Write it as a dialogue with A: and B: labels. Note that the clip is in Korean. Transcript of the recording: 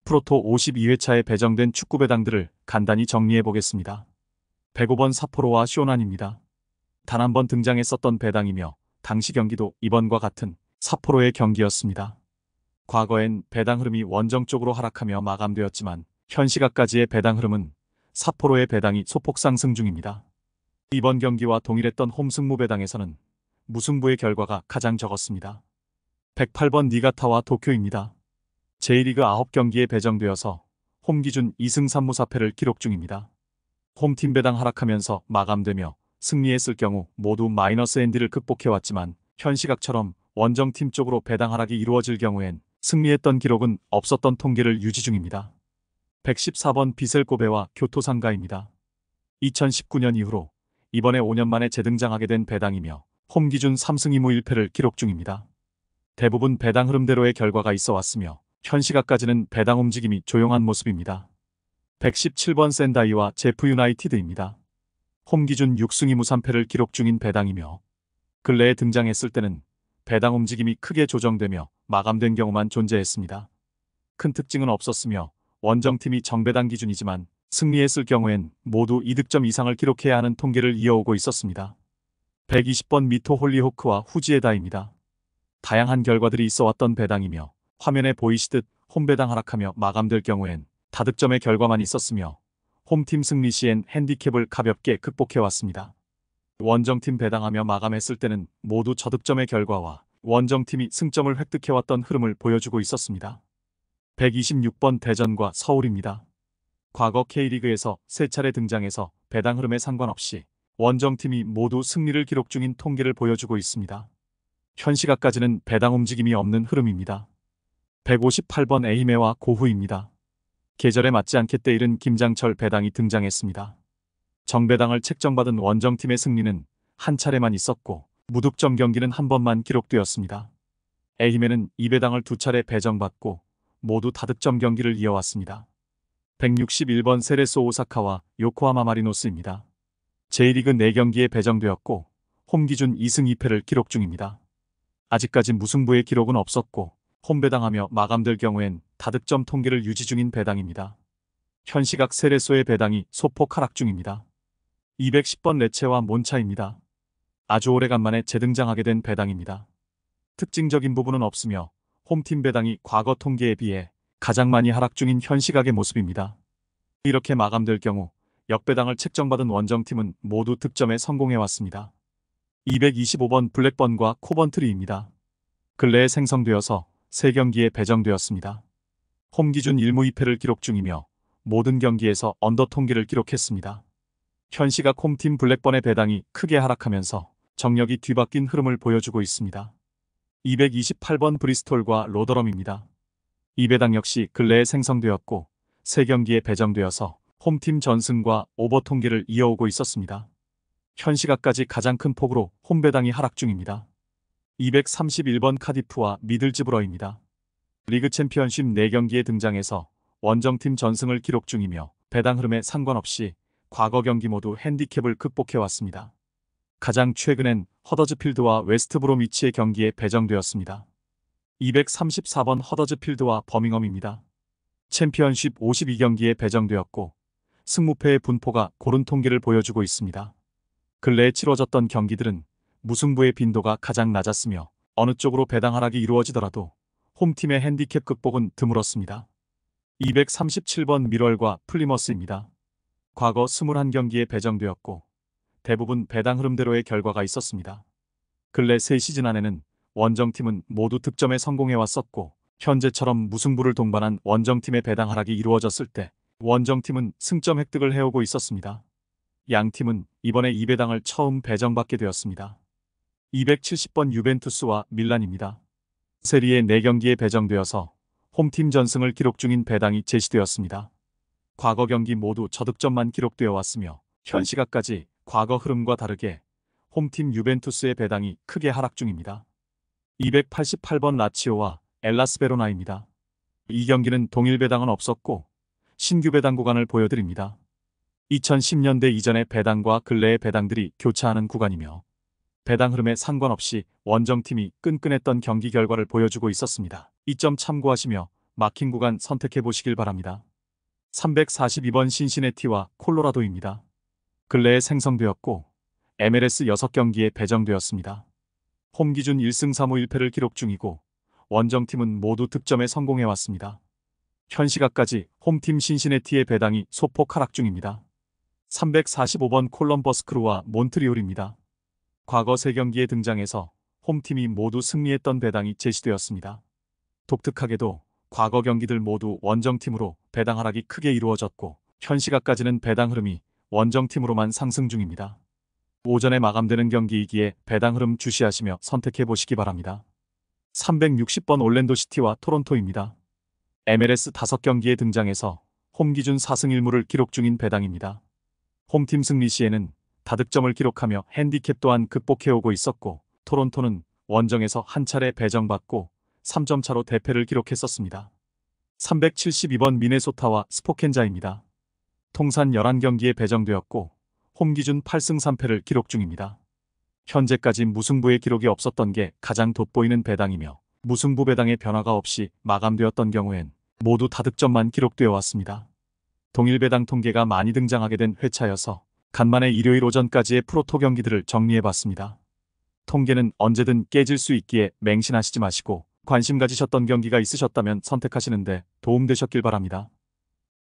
A: 프로토 52회차에 배정된 축구 배당들을 간단히 정리해 보겠습니다. 105번 사포로와 쇼난입니다. 단 한 번 등장했었던 배당이며 당시 경기도 이번과 같은 사포로의 경기였습니다. 과거엔 배당 흐름이 원정 쪽으로 하락하며 마감되었지만 현 시각까지의 배당 흐름은 사포로의 배당이 소폭 상승 중입니다. 이번 경기와 동일했던 홈 승무 배당에서는 무승부의 결과가 가장 적었습니다. 108번 니가타와 도쿄입니다. J리그 9경기에 배정되어서 홈 기준 2승 3무 4패를 기록 중입니다. 홈팀 배당 하락하면서 마감되며 승리했을 경우 모두 마이너스 엔디를 극복해왔지만 현 시각처럼 원정팀 쪽으로 배당 하락이 이루어질 경우엔 승리했던 기록은 없었던 통계를 유지 중입니다. 114번 비셀코베와 교토상가입니다. 2019년 이후로 이번에 5년 만에 재등장하게 된 배당이며 홈 기준 3승 2무 1패를 기록 중입니다. 대부분 배당 흐름대로의 결과가 있어 왔으며 현 시각까지는 배당 움직임이 조용한 모습입니다. 117번 센다이와 제프 유나이티드입니다. 홈 기준 6승 2무 3패를 기록 중인 배당이며 근래에 등장했을 때는 배당 움직임이 크게 조정되며 마감된 경우만 존재했습니다. 큰 특징은 없었으며 원정팀이 정배당 기준이지만 승리했을 경우엔 모두 2득점 이상을 기록해야 하는 통계를 이어오고 있었습니다. 120번 미토 홀리호크와 후지에다입니다. 다양한 결과들이 있어 왔던 배당이며 화면에 보이시듯 홈배당 하락하며 마감될 경우엔 다득점의 결과만 있었으며 홈팀 승리 시엔 핸디캡을 가볍게 극복해왔습니다. 원정팀 배당하며 마감했을 때는 모두 저득점의 결과와 원정팀이 승점을 획득해왔던 흐름을 보여주고 있었습니다. 126번 대전과 서울입니다. 과거 K리그에서 3차례 등장해서 배당 흐름에 상관없이 원정팀이 모두 승리를 기록 중인 통계를 보여주고 있습니다. 현 시각까지는 배당 움직임이 없는 흐름입니다. 158번 에히메와 고후입니다. 계절에 맞지 않게 때이른 김장철 배당이 등장했습니다. 정배당을 책정받은 원정팀의 승리는 한 차례만 있었고 무득점 경기는 한 번만 기록되었습니다. 에히메는 2배당을 2차례 배정받고 모두 다득점 경기를 이어왔습니다. 161번 세레소 오사카와 요코하마 마리노스입니다. J리그 4경기에 배정되었고 홈 기준 2승 2패를 기록 중입니다. 아직까지 무승부의 기록은 없었고 홈배당하며 마감될 경우엔 다득점 통계를 유지 중인 배당입니다. 현 시각 세레소의 배당이 소폭 하락 중입니다. 210번 레체와 몬차입니다. 아주 오래간만에 재등장하게 된 배당입니다. 특징적인 부분은 없으며 홈팀 배당이 과거 통계에 비해 가장 많이 하락 중인 현 시각의 모습입니다. 이렇게 마감될 경우 역배당을 책정받은 원정팀은 모두 득점에 성공해왔습니다. 225번 블랙번과 코번트리입니다. 근래에 생성되어서 3경기에 배정되었습니다. 홈 기준 1무 2패를 기록 중이며 모든 경기에서 언더 통계를 기록했습니다. 현 시각 홈팀 블랙번의 배당이 크게 하락하면서 정력이 뒤바뀐 흐름을 보여주고 있습니다. 228번 브리스톨과 로더럼입니다. 이 배당 역시 근래에 생성되었고 3경기에 배정되어서 홈팀 전승과 오버 통계를 이어오고 있었습니다. 현 시각까지 가장 큰 폭으로 홈배당이 하락 중입니다. 231번 카디프와 미들즈브러입니다. 리그 챔피언십 4경기에 등장해서 원정팀 전승을 기록 중이며 배당 흐름에 상관없이 과거 경기 모두 핸디캡을 극복해왔습니다. 가장 최근엔 허더즈필드와 웨스트브로미치의 경기에 배정되었습니다. 234번 허더즈필드와 버밍엄입니다. 챔피언십 52경기에 배정되었고 승무패의 분포가 고른 통계를 보여주고 있습니다. 근래에 치러졌던 경기들은 무승부의 빈도가 가장 낮았으며 어느 쪽으로 배당 하락이 이루어지더라도 홈팀의 핸디캡 극복은 드물었습니다. 237번 미럴과 플리머스입니다. 과거 21경기에 배정되었고 대부분 배당 흐름대로의 결과가 있었습니다. 근래 3시즌 안에는 원정팀은 모두 득점에 성공해왔었고 현재처럼 무승부를 동반한 원정팀의 배당 하락이 이루어졌을 때 원정팀은 승점 획득을 해오고 있었습니다. 양팀은 이번에 2배당을 처음 배정받게 되었습니다. 270번 유벤투스와 밀란입니다. 세리에 4경기에 배정되어서 홈팀 전승을 기록 중인 배당이 제시되었습니다. 과거 경기 모두 저득점만 기록되어 왔으며 현 시각까지 과거 흐름과 다르게 홈팀 유벤투스의 배당이 크게 하락 중입니다. 288번 라치오와 엘라스 베로나입니다. 이 경기는 동일 배당은 없었고 신규 배당 구간을 보여드립니다. 2010년대 이전의 배당과 근래의 배당들이 교차하는 구간이며 배당 흐름에 상관없이 원정팀이 끈끈했던 경기 결과를 보여주고 있었습니다. 이 점 참고하시며 막힌 구간 선택해 보시길 바랍니다. 342번 신시내티와 콜로라도입니다. 근래에 생성되었고 MLS 6경기에 배정되었습니다. 홈 기준 1승 3무 1패를 기록 중이고 원정팀은 모두 득점에 성공해왔습니다. 현 시각까지 홈팀 신시내티의 배당이 소폭 하락 중입니다. 345번 콜럼버스 크루와 몬트리올입니다. 과거 3경기에 등장해서 홈팀이 모두 승리했던 배당이 제시되었습니다. 독특하게도 과거 경기들 모두 원정팀으로 배당 하락이 크게 이루어졌고 현 시각까지는 배당 흐름이 원정팀으로만 상승 중입니다. 오전에 마감되는 경기이기에 배당 흐름 주시하시며 선택해 보시기 바랍니다. 360번 올랜도 시티와 토론토입니다. MLS 5경기에 등장해서 홈 기준 4승 1무를 기록 중인 배당입니다. 홈팀 승리 시에는 다득점을 기록하며 핸디캡 또한 극복해오고 있었고 토론토는 원정에서 한 차례 배정받고 3점 차로 대패를 기록했었습니다. 372번 미네소타와 스포켄자입니다. 통산 11경기에 배정되었고 홈 기준 8승 3패를 기록 중입니다. 현재까지 무승부의 기록이 없었던 게 가장 돋보이는 배당이며 무승부 배당의 변화가 없이 마감되었던 경우엔 모두 다득점만 기록되어 왔습니다. 동일 배당 통계가 많이 등장하게 된 회차여서 간만에 일요일 오전까지의 프로토 경기들을 정리해봤습니다. 통계는 언제든 깨질 수 있기에 맹신하시지 마시고 관심 가지셨던 경기가 있으셨다면 선택하시는데 도움되셨길 바랍니다.